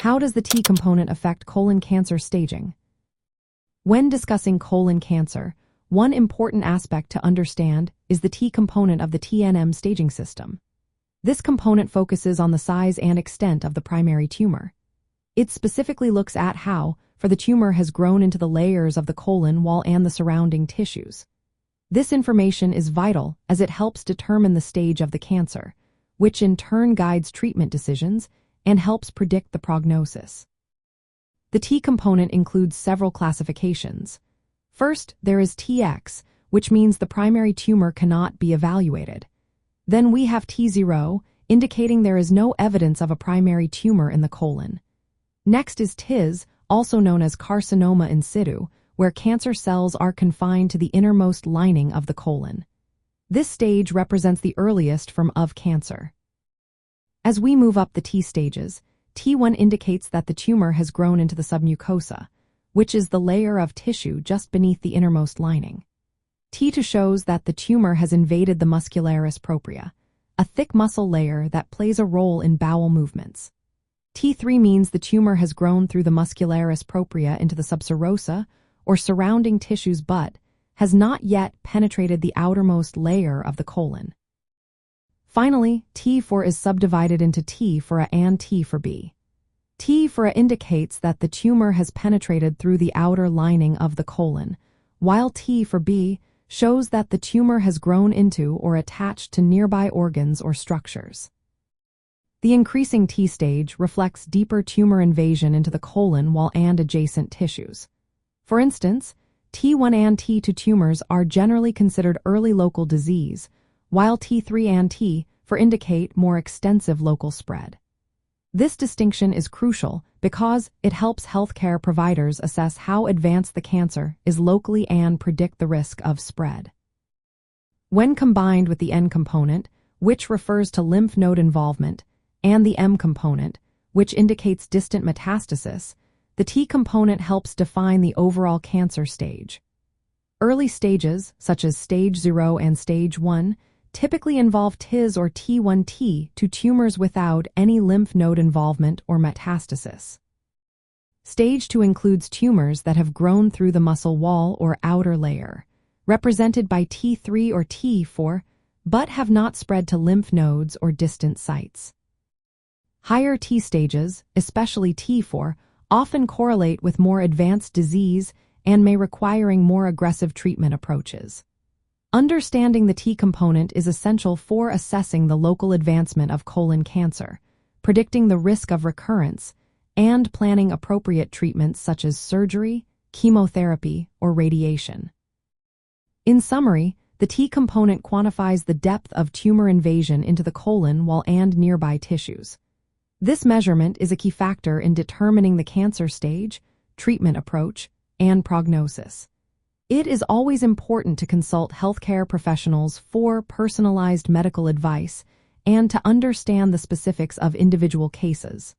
How does the T component affect colon cancer staging? When discussing colon cancer, one important aspect to understand is the T component of the TNM staging system. This component focuses on the size and extent of the primary tumor. It specifically looks at how far the tumor has grown into the layers of the colon wall and the surrounding tissues. This information is vital as it helps determine the stage of the cancer, which in turn guides treatment decisions and helps predict the prognosis. The T component includes several classifications. First, there is TX, which means the primary tumor cannot be evaluated. Then we have T0, indicating there is no evidence of a primary tumor in the colon. Next is TIS, also known as carcinoma in situ, where cancer cells are confined to the innermost lining of the colon. This stage represents the earliest form of cancer. As we move up the T stages, T1 indicates that the tumor has grown into the submucosa, which is the layer of tissue just beneath the innermost lining. T2 shows that the tumor has invaded the muscularis propria, a thick muscle layer that plays a role in bowel movements. T3 means the tumor has grown through the muscularis propria into the subserosa, or surrounding tissues, but has not yet penetrated the outermost layer of the colon. Finally, T4 is subdivided into T4A and T4B. T4A indicates that the tumor has penetrated through the outer lining of the colon, while T4B shows that the tumor has grown into or attached to nearby organs or structures. The increasing T stage reflects deeper tumor invasion into the colon wall and adjacent tissues. For instance, T1 and T2 tumors are generally considered early local disease, while T3 and T4 indicate more extensive local spread. This distinction is crucial because it helps healthcare providers assess how advanced the cancer is locally and predict the risk of spread. When combined with the N component, which refers to lymph node involvement, and the M component, which indicates distant metastasis, the T component helps define the overall cancer stage. Early stages, such as stage 0 and stage 1, typically involve TIS or T1T to tumors without any lymph node involvement or metastasis. Stage 2 includes tumors that have grown through the muscle wall or outer layer, represented by T3 or T4, but have not spread to lymph nodes or distant sites. Higher T stages, especially T4, often correlate with more advanced disease and may requiring more aggressive treatment approaches. Understanding the T component is essential for assessing the local advancement of colon cancer, predicting the risk of recurrence, and planning appropriate treatments such as surgery, chemotherapy, or radiation. In summary, the T component quantifies the depth of tumor invasion into the colon wall and nearby tissues. This measurement is a key factor in determining the cancer stage, treatment approach, and prognosis. It is always important to consult healthcare professionals for personalized medical advice and to understand the specifics of individual cases.